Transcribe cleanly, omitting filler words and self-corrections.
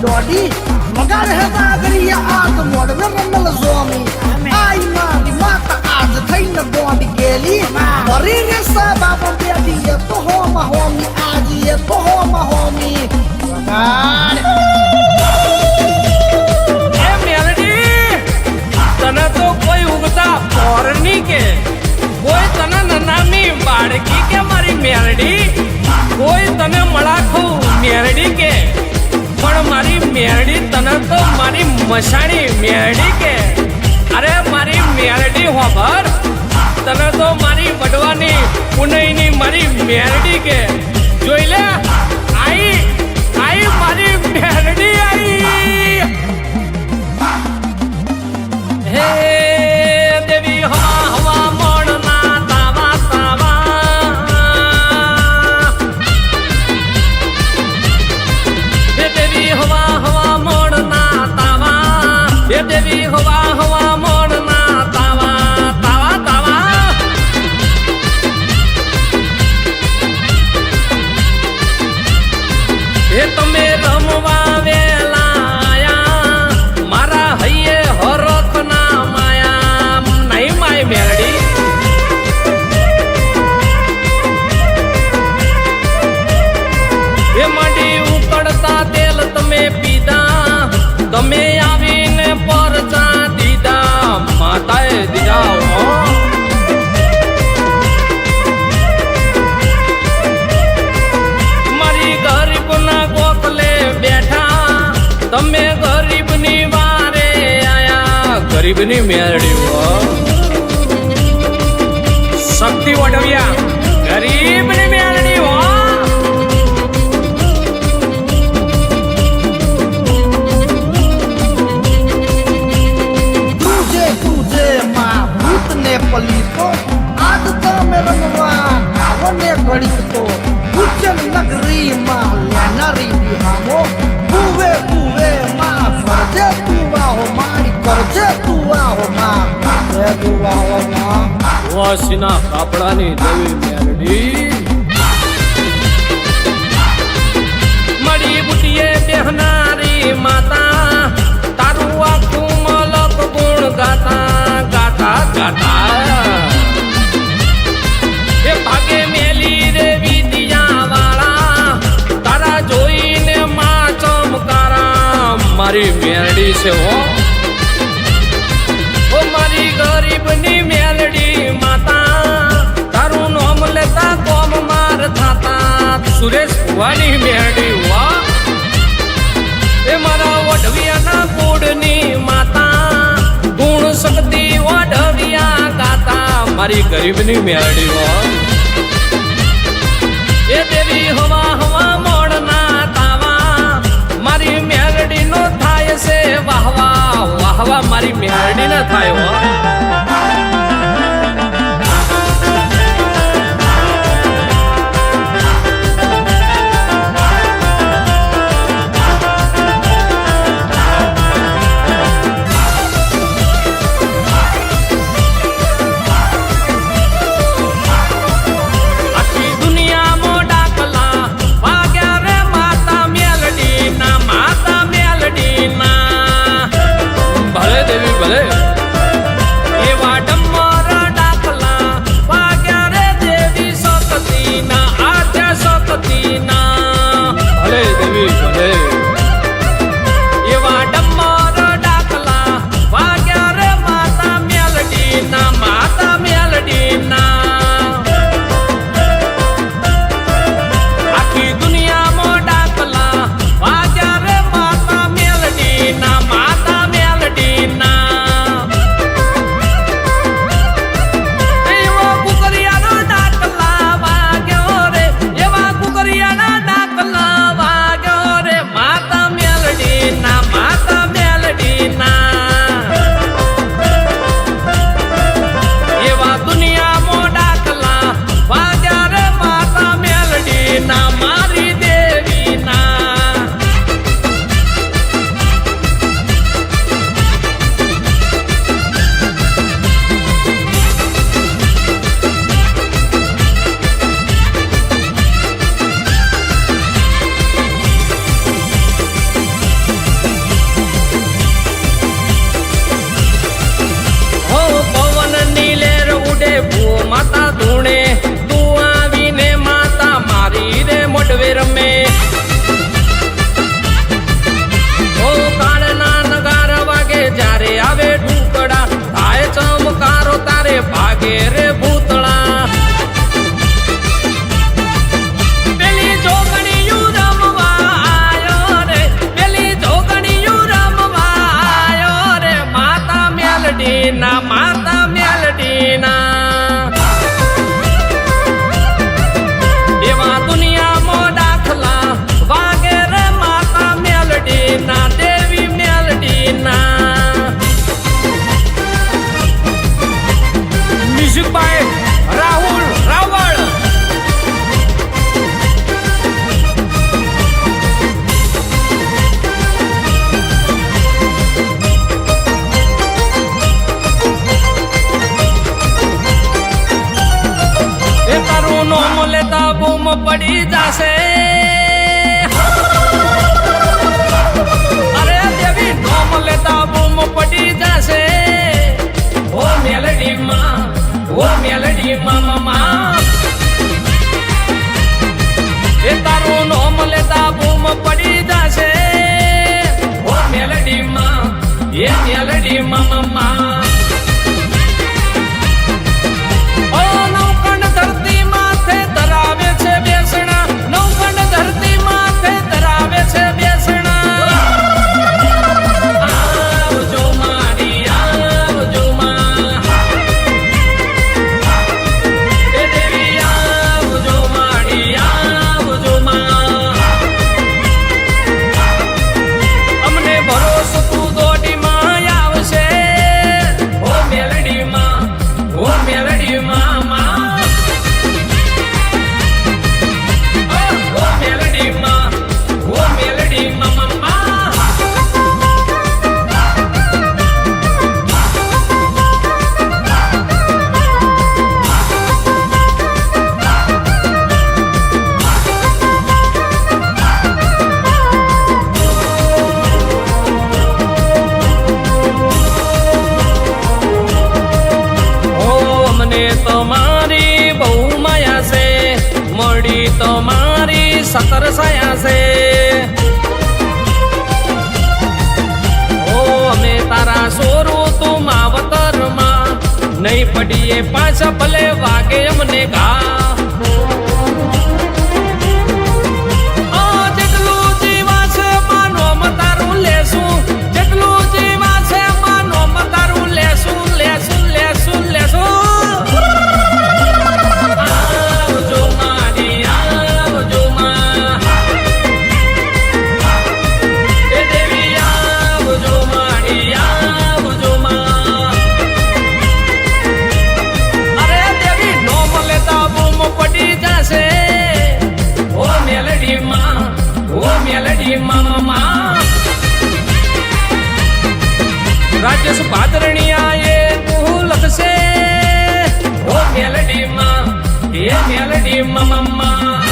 દોડી વગાડ હે વાગરી આગ મોડવે રમલ જોમી આઈ મારી માતા આજ થઈને બોડી ગેલી મરી રે સાબાબ બેડી તો હોમાં હોમી આજી તો હોમાં હોમી વગાડ એ મેલડી તને તો કોઈ ઉગતા પોરની કે કોઈ તને નનામી બાળકી કે મારી મેલડી કોઈ તને મળાખું મેરડી કે પણ મારી મેરડી તને તો મારી મસાણી મેરડી કે અરે મારી મેરડી હોબર તને તો મારી વડવાની પુનઈની મારી મેરડી કે જોઈ લે આઈ આઈ મારી મેરડી આઈ હે દેવી હવા હવા મોણના તાવા તાવા હે દેવી હવા હવા મોણના તાવા હે દેવી હવા હવા મોણના તાવા તાવા તાવા હે તમે રમવા વેલા આયા મારા હૈયે હરખ ના માયા નહીં માય મેરડી એ માંડી ઉકળતા તેલ તમે પીધા તમે આવીને પરચા દીધા માતાએ દીધા હો મારી ગરીબના ગોખલે બેઠા તમે ગરીબની વારે આયા ગરીબની મેરડી હો શક્તિ વડવિયા ગરીબની મેરડી હો તુજે તુજે માં ભૂતને પલીતો આજ તમે રમવા આવને ઘડીતો ઉચ્ચન નગરી માં લેનારી બિહામો કુવે કુવે માં ફરજે તું આહો મારી કરજે તું આહો માં કરજે તું આહો માં વાસીના કાપડાની દેવી મેરડી મળી બુટીએ બેહનારી માતા તારું આખું મલક ગુણ ગાતા ગાતા ગાતા એ ભાગે મેલી રે વિદ્યા વાળા તારા જોઈને માં ચમકારા મારી મેરડી છે હો ઓ મારી ગરીબની મેલડી માતા તારું નામ લેતા કોમ માર થાતા સુરેશ ભુવાની મેલડી વા એ મારા વઢવિયાના કુળની માતા ગુણ શક્તિ વઢવિયા ગાતા મારી ગરીબની મેલડી વા એ દેવી હવા હવા મોડના તાવા મારી મેલડીનો થાય છે વાહવા વાહવા મારી મેરડી ના થાય હો પડી જશે અરે દેવી નોમ લેતા બૂમ પડી જશે ઓ મેલડી માં મમ્મા એ તારું નોમ લેતા બૂમ પડી જશે ઓ મેલડી માં મમ્મા ઓ નવકંડ ધરતી માથે ધરાવે છે બેસણા નવકંડ ધરતી માથે ધરાવે છે બેસણા આવજો મારી આવજો માં એ દેવી આવજો મારી આવજો માં અમને ભરોસો તું દોડી માં આવશે ઓ મેલડી માં તમારી બહુ માયા છે મળી તમારી સતર સાયા છે ઓ અમે તારા સોરું તું માવતરમાં નહીં પડીએ પાછા ભલે વાગે અમને ઘા જેટલું જીવા છે માનોમ તારું લેશું જેટલું જીવા છે માનોમ તારું લેશું લેશું લેશું લેશું રાજેશ પાદરણિયા એ તું લખશે ઓ મેલડી માં મમ્મા